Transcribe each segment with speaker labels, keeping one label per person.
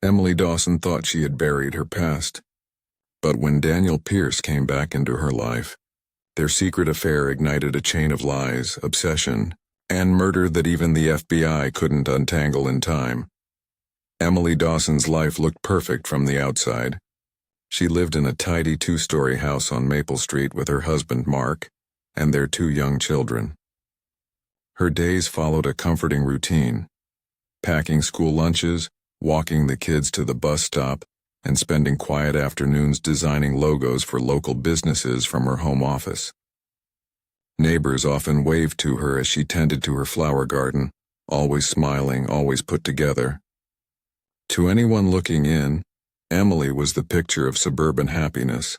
Speaker 1: Emily Dawson thought she had buried her past. But when Daniel Pierce came back into her life, their secret affair ignited a chain of lies, obsession, and murder that even the FBI couldn't untangle in time. Emily Dawson's life looked perfect from the outside. She lived in a tidy 2-story house on Maple Street with her husband Mark and their 2 young children. Her days followed a comforting routine, packing school lunches, walking the kids to the bus stop, and spending quiet afternoons designing logos for local businesses from her home office. Neighbors often waved to her as she tended to her flower garden, always smiling, always put together. To anyone looking in, Emily was the picture of suburban happiness,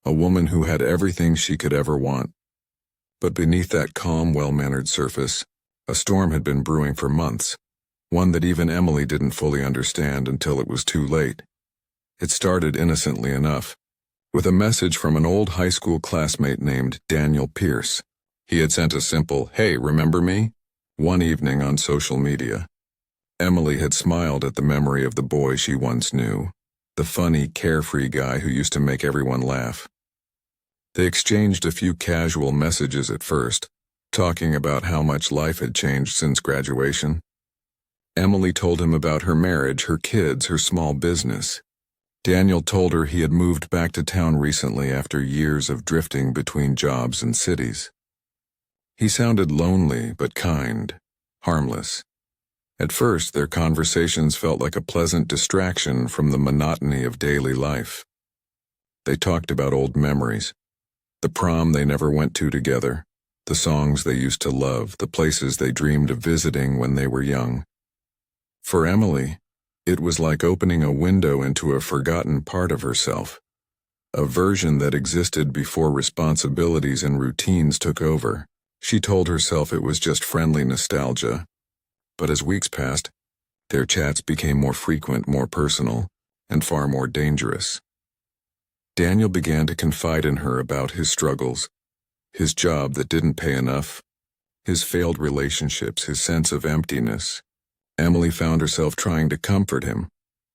Speaker 1: a woman who had everything she could ever want. But beneath that calm, well-mannered surface, a storm had been brewing for months, one that even Emily didn't fully understand until it was too late. It started innocently enough, with a message from an old high school classmate named Daniel Pierce. He had sent a simple, "Hey, remember me?" one evening on social media. Emily had smiled at the memory of the boy she once knew, the funny, carefree guy who used to make everyone laugh. They exchanged a few casual messages at first, talking about how much life had changed since graduation. Emily told him about her marriage, her kids, her small business. Daniel told her he had moved back to town recently after years of drifting between jobs and cities. He sounded lonely but kind, harmless. At first, their conversations felt like a pleasant distraction from the monotony of daily life. They talked about old memories, the prom they never went to together, the songs they used to love, the places they dreamed of visiting when they were young. For Emily, it was like opening a window into a forgotten part of herself, a version that existed before responsibilities and routines took over. She told herself it was just friendly nostalgia. But as weeks passed, their chats became more frequent, more personal, and far more dangerous. Daniel began to confide in her about his struggles, his job that didn't pay enough, his failed relationships, his sense of emptiness. Emily found herself trying to comfort him,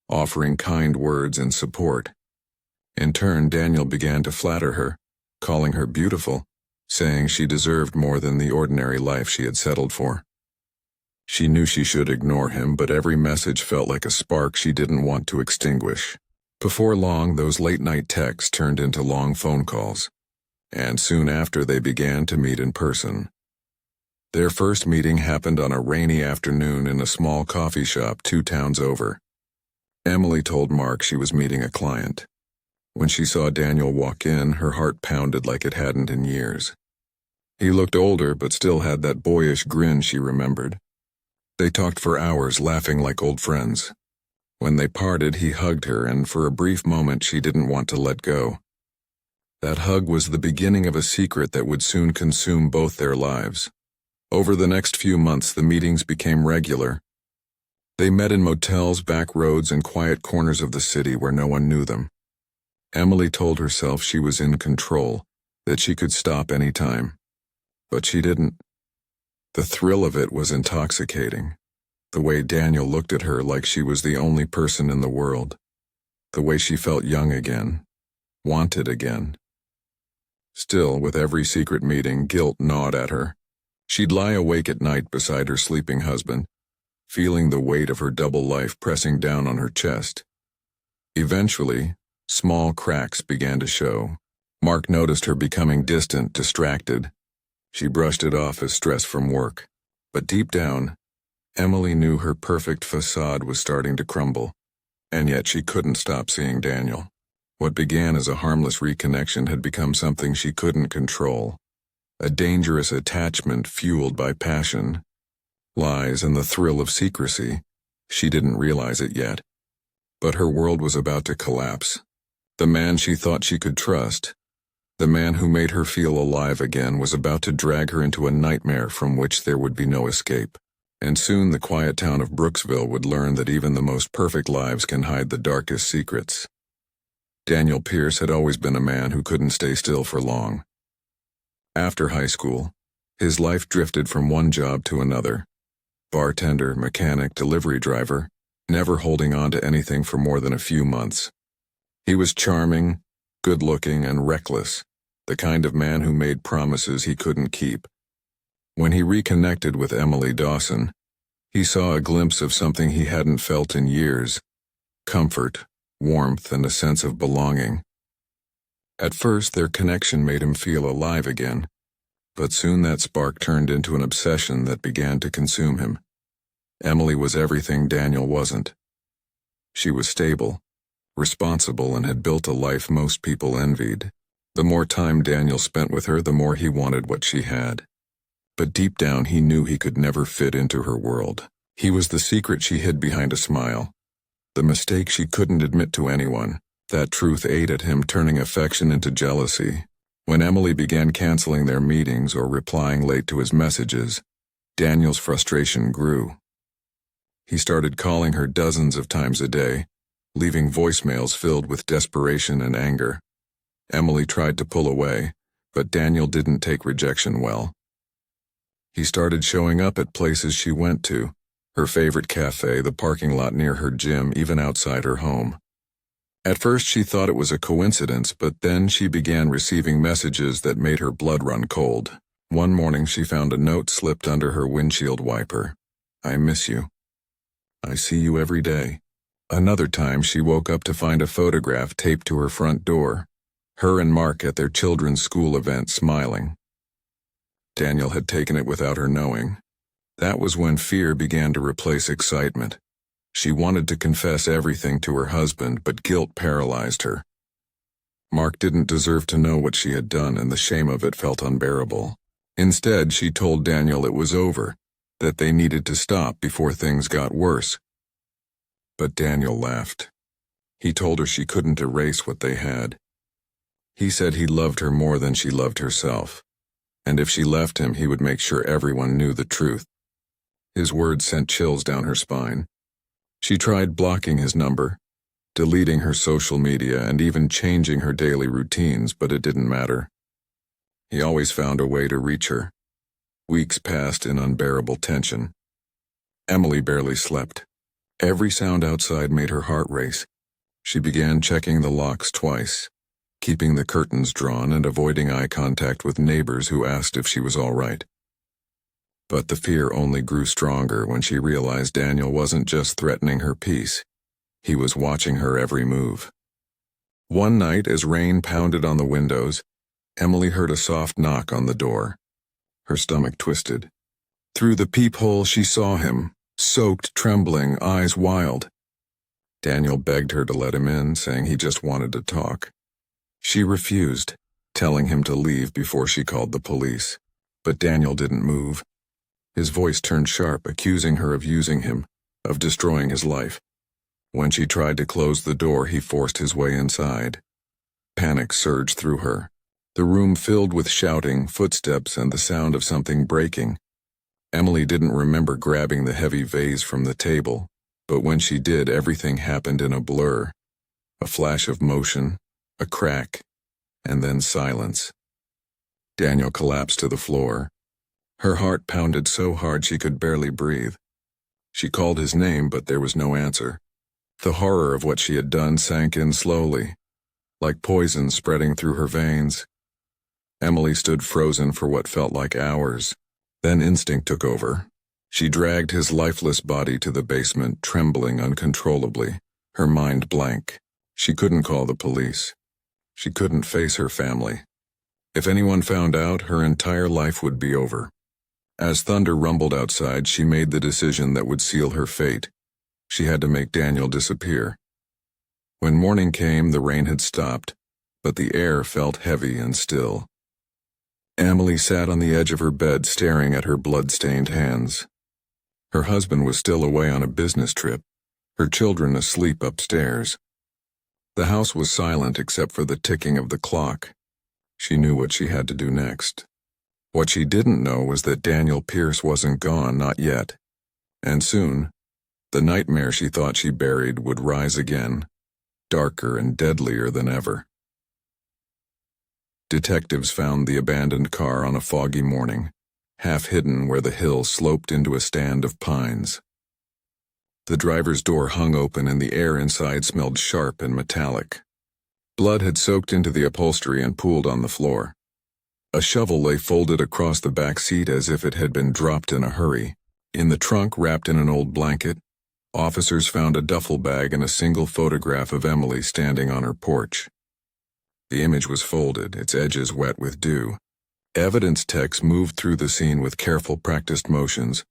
Speaker 1: offering kind words and support. In turn, Daniel began to flatter her, calling her beautiful, saying she deserved more than the ordinary life she had settled for. She knew she should ignore him, but every message felt like a spark she didn't want to extinguish. Before long, those late-night texts turned into long phone calls, and soon after they began to meet in person. Their first meeting happened on a rainy afternoon in a small coffee shop 2 towns over. Emily told Mark she was meeting a client. When she saw Daniel walk in, her heart pounded like it hadn't in years. He looked older but still had that boyish grin she remembered. They talked for hours, laughing like old friends. When they parted, he hugged her, and for a brief moment she didn't want to let go. That hug was the beginning of a secret that would soon consume both their lives. Over the next few months, the meetings became regular. They met in motels, back roads, and quiet corners of the city where no one knew them. Emily told herself she was in control, that she could stop any time. But she didn't. The thrill of it was intoxicating. The way Daniel looked at her like she was the only person in the world. The way she felt young again, wanted again. Still, with every secret meeting, guilt gnawed at her. She'd lie awake at night beside her sleeping husband, feeling the weight of her double life pressing down on her chest. Eventually, small cracks began to show. Mark noticed her becoming distant, distracted. She brushed it off as stress from work. But deep down, Emily knew her perfect facade was starting to crumble, and yet she couldn't stop seeing Daniel. What began as a harmless reconnection had become something she couldn't control, a dangerous attachment fueled by passion, lies, and the thrill of secrecy. She didn't realize it yet, but her world was about to collapse. The man she thought she could trust, the man who made her feel alive again, was about to drag her into a nightmare from which there would be no escape. And soon the quiet town of Brooksville would learn that even the most perfect lives can hide the darkest secrets. Daniel Pierce had always been a man who couldn't stay still for long. After high school, his life drifted from one job to another. Bartender, mechanic, delivery driver, never holding on to anything for more than a few months. He was charming, good-looking, and reckless, the kind of man who made promises he couldn't keep. When he reconnected with Emily Dawson, he saw a glimpse of something he hadn't felt in years: comfort, warmth, and a sense of belonging. At first, their connection made him feel alive again, but soon that spark turned into an obsession that began to consume him. Emily was everything Daniel wasn't. She was stable, responsible, and had built a life most people envied. The more time Daniel spent with her, the more he wanted what she had. But deep down he knew he could never fit into her world. He was the secret she hid behind a smile, the mistake she couldn't admit to anyone. That truth ate at him, turning affection into jealousy. When Emily began canceling their meetings or replying late to his messages, Daniel's frustration grew. He started calling her dozens of times a day, leaving voicemails filled with desperation and anger. Emily tried to pull away, but Daniel didn't take rejection well. He started showing up at places she went to, her favorite cafe, the parking lot near her gym, even outside her home. At first she thought it was a coincidence, but then she began receiving messages that made her blood run cold. One morning she found a note slipped under her windshield wiper. "I miss you. I see you every day." Another time she woke up to find a photograph taped to her front door, her and Mark at their children's school event smiling. Daniel had taken it without her knowing. That was when fear began to replace excitement. She wanted to confess everything to her husband, but guilt paralyzed her. Mark didn't deserve to know what she had done, and the shame of it felt unbearable. Instead, she told Daniel it was over, that they needed to stop before things got worse. But Daniel laughed. He told her she couldn't erase what they had. He said he loved her more than she loved herself, and if she left him, he would make sure everyone knew the truth. His words sent chills down her spine. She tried blocking his number, deleting her social media, and even changing her daily routines, but it didn't matter. He always found a way to reach her. Weeks passed in unbearable tension. Emily barely slept. Every sound outside made her heart race. She began checking the locks twice, keeping the curtains drawn and avoiding eye contact with neighbors who asked if she was all right. But the fear only grew stronger when she realized Daniel wasn't just threatening her peace. He was watching her every move. One night, as rain pounded on the windows, Emily heard a soft knock on the door. Her stomach twisted. Through the peephole she saw him, soaked, trembling, eyes wild. Daniel begged her to let him in, saying he just wanted to talk. She refused, telling him to leave before she called the police. But Daniel didn't move. His voice turned sharp, accusing her of using him, of destroying his life. When she tried to close the door, he forced his way inside. Panic surged through her. The room filled with shouting, footsteps, and the sound of something breaking. Emily didn't remember grabbing the heavy vase from the table, but when she did, everything happened in a blur. A flash of motion, a crack, and then silence. Daniel collapsed to the floor. Her heart pounded so hard she could barely breathe. She called his name, but there was no answer. The horror of what she had done sank in slowly, like poison spreading through her veins. Emily stood frozen for what felt like hours. Then instinct took over. She dragged his lifeless body to the basement, trembling uncontrollably, her mind blank. She couldn't call the police. She couldn't face her family. If anyone found out, her entire life would be over. As thunder rumbled outside, she made the decision that would seal her fate. She had to make Daniel disappear. When morning came, the rain had stopped, but the air felt heavy and still. Emily sat on the edge of her bed, staring at her blood-stained hands. Her husband was still away on a business trip, her children asleep upstairs. The house was silent except for the ticking of the clock. She knew what she had to do next. What she didn't know was that Daniel Pierce wasn't gone, not yet. And soon, the nightmare she thought she buried would rise again, darker and deadlier than ever. Detectives found the abandoned car on a foggy morning, half hidden where the hill sloped into a stand of pines. The driver's door hung open and the air inside smelled sharp and metallic. Blood had soaked into the upholstery and pooled on the floor. A shovel lay folded across the back seat as if it had been dropped in a hurry. In the trunk, wrapped in an old blanket, officers found a duffel bag and a single photograph of Emily standing on her porch. The image was folded, its edges wet with dew. Evidence techs moved through the scene with careful, practiced motions,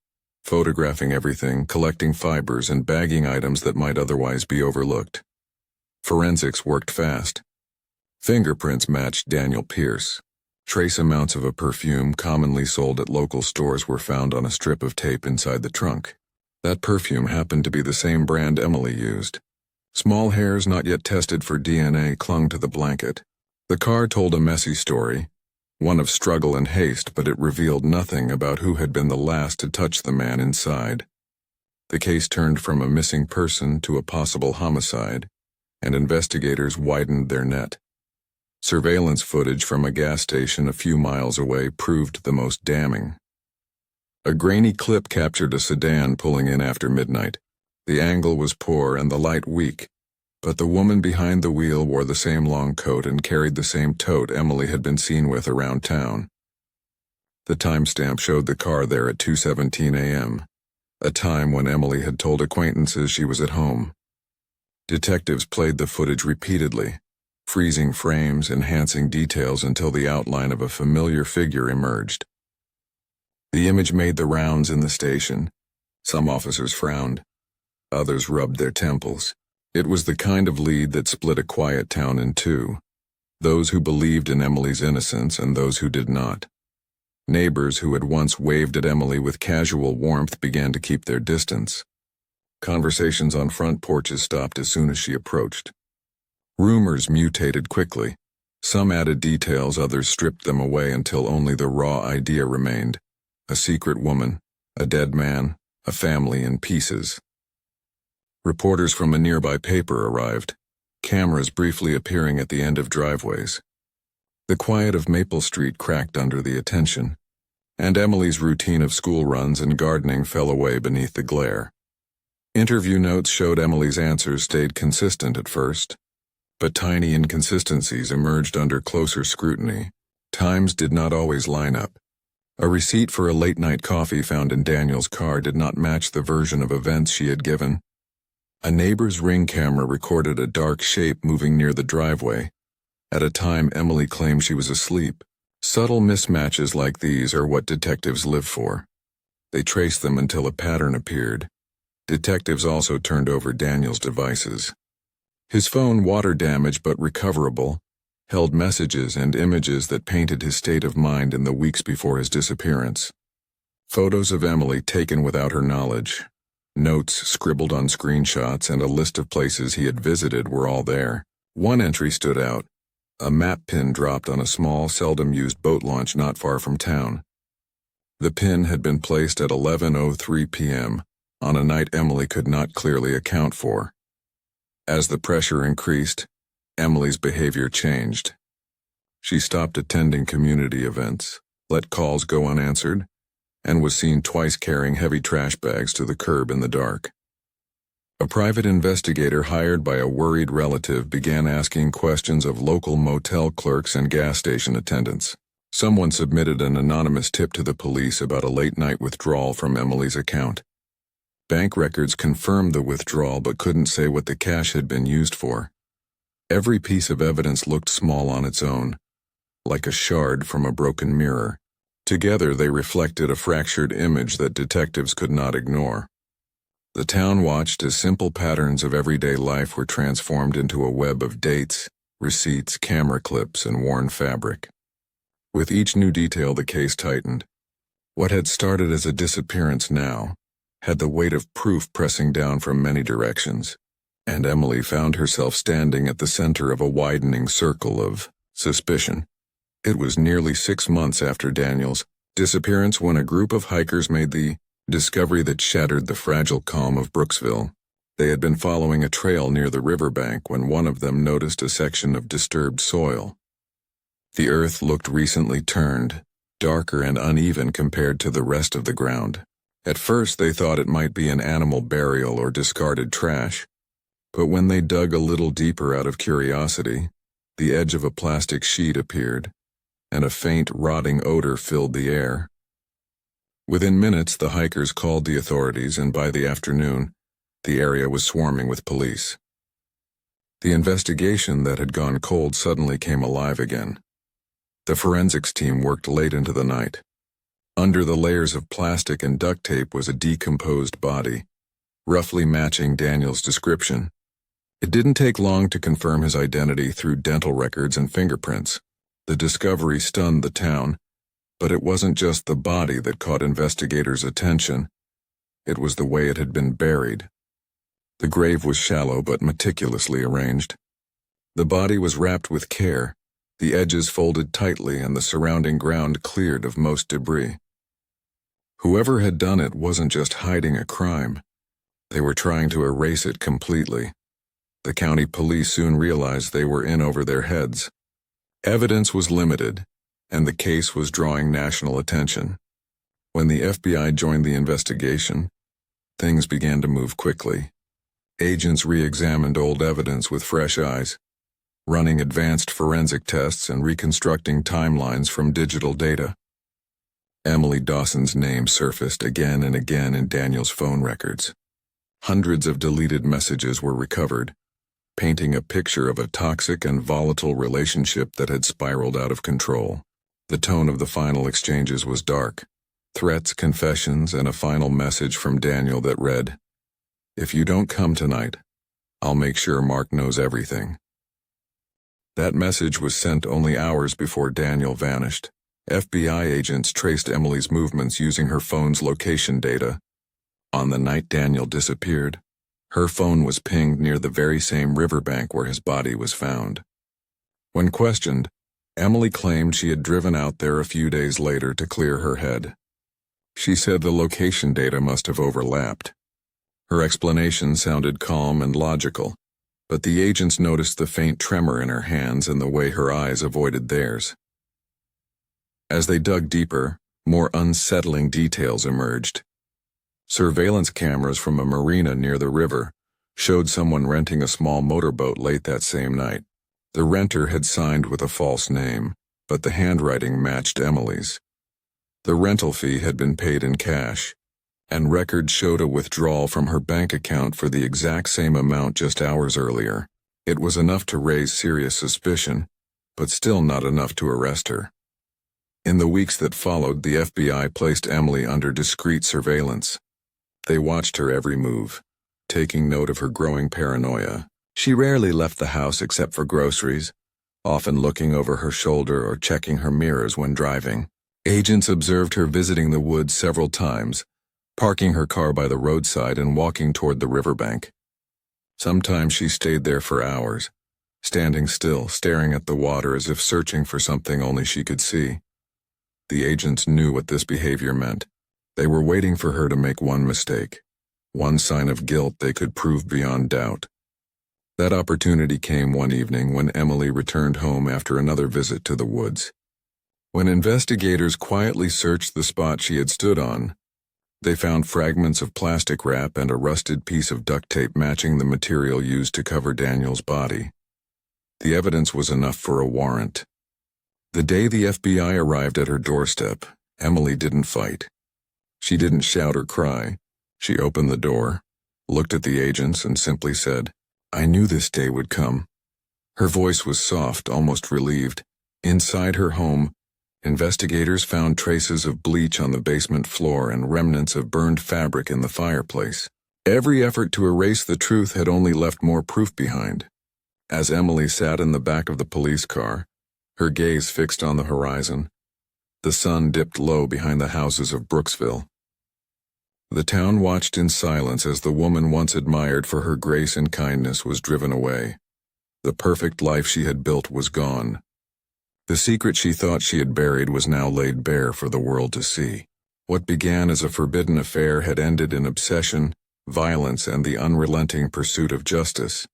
Speaker 1: photographing everything, collecting fibers and bagging items that might otherwise be overlooked. Forensics worked fast. Fingerprints matched Daniel Pierce. Trace amounts of a perfume commonly sold at local stores were found on a strip of tape inside the trunk. That perfume happened to be the same brand Emily used. Small hairs not yet tested for DNA clung to the blanket. The car told a messy story, one of struggle and haste, but it revealed nothing about who had been the last to touch the man inside. The case turned from a missing person to a possible homicide, and investigators widened their net. Surveillance footage from a gas station a few miles away proved the most damning. A grainy clip captured a sedan pulling in after midnight. The angle was poor and the light weak, but the woman behind the wheel wore the same long coat and carried the same tote Emily had been seen with around town. The timestamp showed the car there at 2:17 a.m., a time when Emily had told acquaintances she was at home. Detectives played the footage repeatedly, freezing frames, enhancing details until the outline of a familiar figure emerged. The image made the rounds in the station. Some officers frowned. Others rubbed their temples. It was the kind of lead that split a quiet town in two. Those who believed in Emily's innocence and those who did not. Neighbors who had once waved at Emily with casual warmth began to keep their distance. Conversations on front porches stopped as soon as she approached. Rumors mutated quickly. Some added details, others stripped them away until only the raw idea remained. A secret woman, a dead man, a family in pieces. Reporters from a nearby paper arrived, cameras briefly appearing at the end of driveways. The quiet of Maple Street cracked under the attention, and Emily's routine of school runs and gardening fell away beneath the glare. Interview notes showed Emily's answers stayed consistent at first, but tiny inconsistencies emerged under closer scrutiny. Times did not always line up. A receipt for a late-night coffee found in Daniel's car did not match the version of events she had given. A neighbor's Ring camera recorded a dark shape moving near the driveway, at a time Emily claimed she was asleep. Subtle mismatches like these are what detectives live for. They traced them until a pattern appeared. Detectives also turned over Daniel's devices. His phone, water damaged but recoverable, held messages and images that painted his state of mind in the weeks before his disappearance. Photos of Emily taken without her knowledge, notes scribbled on screenshots, and a list of places he had visited were all there. One entry stood out. A map pin dropped on a small, seldom-used boat launch not far from town. The pin had been placed at 11:03 p.m., on a night Emily could not clearly account for. As the pressure increased, Emily's behavior changed. She stopped attending community events, let calls go unanswered, and was seen twice carrying heavy trash bags to the curb in the dark. A private investigator hired by a worried relative began asking questions of local motel clerks and gas station attendants. Someone submitted an anonymous tip to the police about a late-night withdrawal from Emily's account. Bank records confirmed the withdrawal but couldn't say what the cash had been used for. Every piece of evidence looked small on its own, like a shard from a broken mirror. Together they reflected a fractured image that detectives could not ignore. The town watched as simple patterns of everyday life were transformed into a web of dates, receipts, camera clips, and worn fabric. With each new detail the case tightened. What had started as a disappearance now had the weight of proof pressing down from many directions, and Emily found herself standing at the center of a widening circle of suspicion. It was nearly 6 months after Daniel's disappearance when a group of hikers made the discovery that shattered the fragile calm of Brooksville. They had been following a trail near the riverbank when one of them noticed a section of disturbed soil. The earth looked recently turned, darker and uneven compared to the rest of the ground. At first they thought it might be an animal burial or discarded trash, but when they dug a little deeper out of curiosity, the edge of a plastic sheet appeared, and a faint, rotting odor filled the air. Within minutes, the hikers called the authorities, and by the afternoon, the area was swarming with police. The investigation that had gone cold suddenly came alive again. The forensics team worked late into the night. Under the layers of plastic and duct tape was a decomposed body, roughly matching Daniel's description. It didn't take long to confirm his identity through dental records and fingerprints. The discovery stunned the town, but it wasn't just the body that caught investigators' attention. It was the way it had been buried. The grave was shallow but meticulously arranged. The body was wrapped with care, the edges folded tightly and the surrounding ground cleared of most debris. Whoever had done it wasn't just hiding a crime. They were trying to erase it completely. The county police soon realized they were in over their heads. Evidence was limited, and the case was drawing national attention. When the FBI joined the investigation, things began to move quickly. Agents re-examined old evidence with fresh eyes, running advanced forensic tests and reconstructing timelines from digital data. Emily Dawson's name surfaced again and again in Daniel's phone records. Hundreds of deleted messages were recovered, painting a picture of a toxic and volatile relationship that had spiraled out of control. The tone of the final exchanges was dark. Threats, confessions, and a final message from Daniel that read, "If you don't come tonight, I'll make sure Mark knows everything." That message was sent only hours before Daniel vanished. FBI agents traced Emily's movements using her phone's location data. On the night Daniel disappeared, her phone was pinged near the very same riverbank where his body was found. When questioned, Emily claimed she had driven out there a few days later to clear her head. She said the location data must have overlapped. Her explanation sounded calm and logical, but the agents noticed the faint tremor in her hands and the way her eyes avoided theirs. As they dug deeper, more unsettling details emerged. Surveillance cameras from a marina near the river showed someone renting a small motorboat late that same night. The renter had signed with a false name, but the handwriting matched Emily's. The rental fee had been paid in cash, and records showed a withdrawal from her bank account for the exact same amount just hours earlier. It was enough to raise serious suspicion, but still not enough to arrest her. In the weeks that followed, the FBI placed Emily under discreet surveillance. They watched her every move, taking note of her growing paranoia. She rarely left the house except for groceries, often looking over her shoulder or checking her mirrors when driving. Agents observed her visiting the woods several times, parking her car by the roadside and walking toward the riverbank. Sometimes she stayed there for hours, standing still, staring at the water as if searching for something only she could see. The agents knew what this behavior meant. They were waiting for her to make one mistake, one sign of guilt they could prove beyond doubt. That opportunity came one evening when Emily returned home after another visit to the woods. When investigators quietly searched the spot she had stood on, they found fragments of plastic wrap and a rusted piece of duct tape matching the material used to cover Daniel's body. The evidence was enough for a warrant. The day the FBI arrived at her doorstep, Emily didn't fight. She didn't shout or cry. She opened the door, looked at the agents, and simply said, "I knew this day would come." Her voice was soft, almost relieved. Inside her home, investigators found traces of bleach on the basement floor and remnants of burned fabric in the fireplace. Every effort to erase the truth had only left more proof behind. As Emily sat in the back of the police car, her gaze fixed on the horizon, the sun dipped low behind the houses of Brooksville. The town watched in silence as the woman once admired for her grace and kindness was driven away. The perfect life she had built was gone. The secret she thought she had buried was now laid bare for the world to see. What began as a forbidden affair had ended in obsession, violence, and the unrelenting pursuit of justice.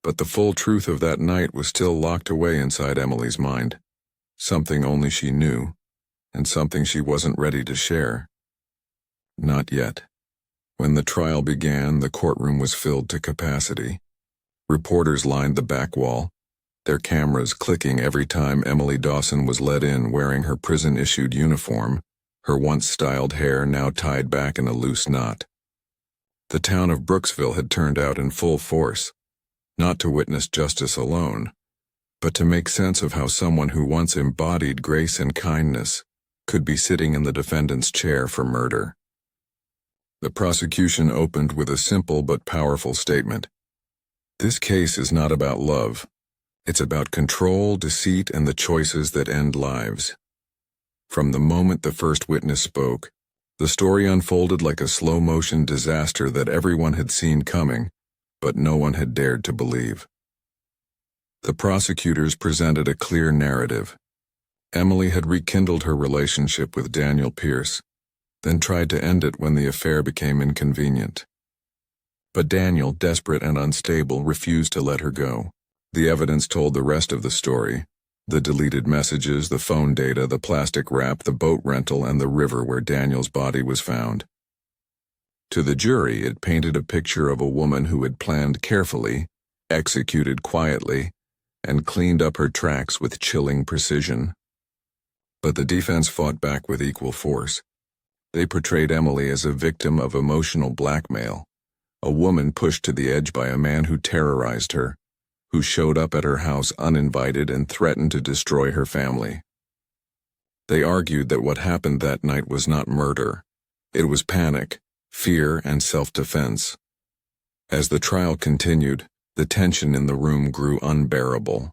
Speaker 1: But the full truth of that night was still locked away inside Emily's mind. Something only she knew, and something she wasn't ready to share. Not yet. When the trial began, the courtroom was filled to capacity. Reporters lined the back wall, their cameras clicking every time Emily Dawson was let in wearing her prison-issued uniform, her once-styled hair now tied back in a loose knot. The town of Brooksville had turned out in full force, not to witness justice alone, but to make sense of how someone who once embodied grace and kindness could be sitting in the defendant's chair for murder. The prosecution opened with a simple but powerful statement. This case is not about love. It's about control, deceit, and the choices that end lives. From the moment the first witness spoke, the story unfolded like a slow-motion disaster that everyone had seen coming, but no one had dared to believe. The prosecutors presented a clear narrative. Emily had rekindled her relationship with Daniel Pierce, then tried to end it when the affair became inconvenient. But Daniel, desperate and unstable, refused to let her go. The evidence told the rest of the story: the deleted messages, the phone data, the plastic wrap, the boat rental, and the river where Daniel's body was found. To the jury, it painted a picture of a woman who had planned carefully, executed quietly, and cleaned up her tracks with chilling precision. But the defense fought back with equal force. They portrayed Emily as a victim of emotional blackmail, a woman pushed to the edge by a man who terrorized her, who showed up at her house uninvited and threatened to destroy her family. They argued that what happened that night was not murder. It was panic, fear, and self-defense. As the trial continued, the tension in the room grew unbearable.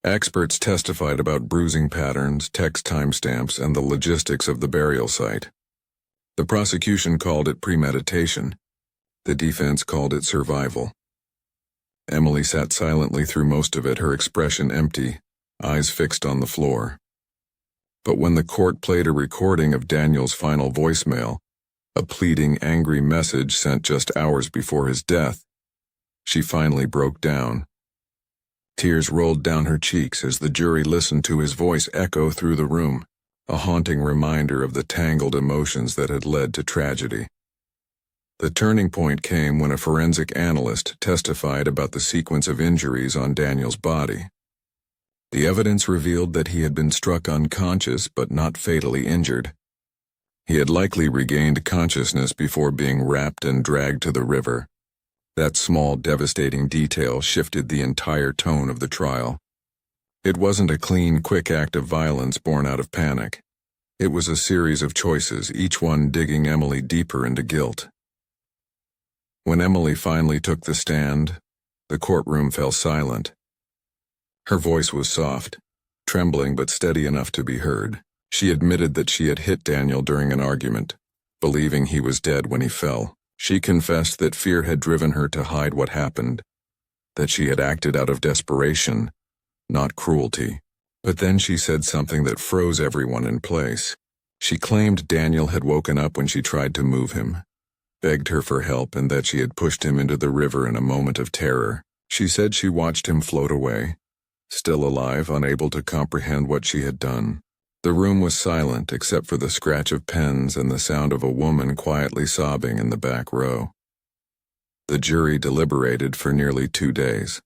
Speaker 1: Experts testified about bruising patterns, text timestamps, and the logistics of the burial site. The prosecution called it premeditation. The defense called it survival. Emily sat silently through most of it, her expression empty, eyes fixed on the floor. But when the court played a recording of Daniel's final voicemail, a pleading, angry message sent just hours before his death, she finally broke down. Tears rolled down her cheeks as the jury listened to his voice echo through the room, a haunting reminder of the tangled emotions that had led to tragedy. The turning point came when a forensic analyst testified about the sequence of injuries on Daniel's body. The evidence revealed that he had been struck unconscious but not fatally injured. He had likely regained consciousness before being wrapped and dragged to the river. That small, devastating detail shifted the entire tone of the trial. It wasn't a clean, quick act of violence born out of panic. It was a series of choices, each one digging Emily deeper into guilt. When Emily finally took the stand, the courtroom fell silent. Her voice was soft, trembling but steady enough to be heard. She admitted that she had hit Daniel during an argument, believing he was dead when he fell. She confessed that fear had driven her to hide what happened, that she had acted out of desperation, not cruelty. But then she said something that froze everyone in place. She claimed Daniel had woken up when she tried to move him, begged her for help, and that she had pushed him into the river in a moment of terror. She said she watched him float away, still alive, unable to comprehend what she had done. The room was silent except for the scratch of pens and the sound of a woman quietly sobbing in the back row. The jury deliberated for nearly 2 days.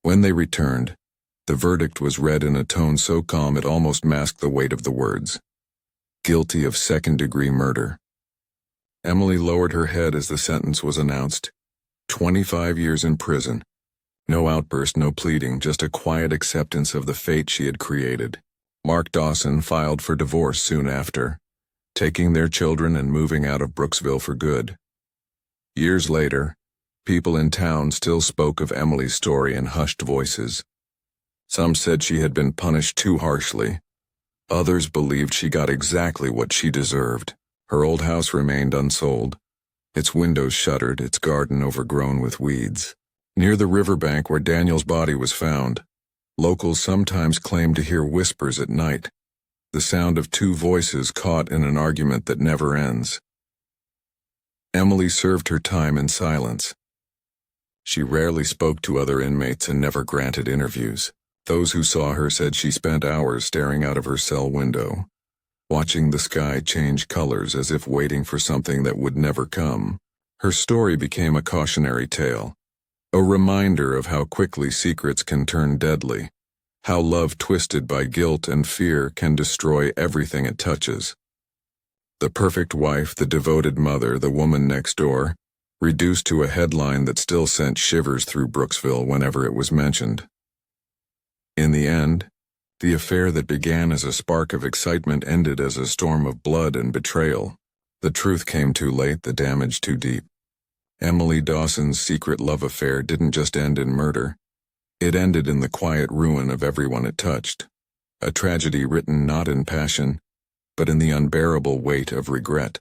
Speaker 1: When they returned, the verdict was read in a tone so calm it almost masked the weight of the words. Guilty of second-degree murder. Emily lowered her head as the sentence was announced. 25 years in prison. No outburst, no pleading, just a quiet acceptance of the fate she had created. Mark Dawson filed for divorce soon after, taking their children and moving out of Brooksville for good. Years later, people in town still spoke of Emily's story in hushed voices. Some said she had been punished too harshly. Others believed she got exactly what she deserved. Her old house remained unsold, its windows shuttered, its garden overgrown with weeds. Near the riverbank where Daniel's body was found, locals sometimes claimed to hear whispers at night, the sound of 2 voices caught in an argument that never ends. Emily served her time in silence. She rarely spoke to other inmates and never granted interviews. Those who saw her said she spent hours staring out of her cell window, watching the sky change colors as if waiting for something that would never come. Her story became a cautionary tale, a reminder of how quickly secrets can turn deadly, how love twisted by guilt and fear can destroy everything it touches. The perfect wife, the devoted mother, the woman next door, reduced to a headline that still sent shivers through Brooksville whenever it was mentioned. In the end, the affair that began as a spark of excitement ended as a storm of blood and betrayal. The truth came too late, the damage too deep. Emily Dawson's secret love affair didn't just end in murder. It ended in the quiet ruin of everyone it touched. A tragedy written not in passion, but in the unbearable weight of regret.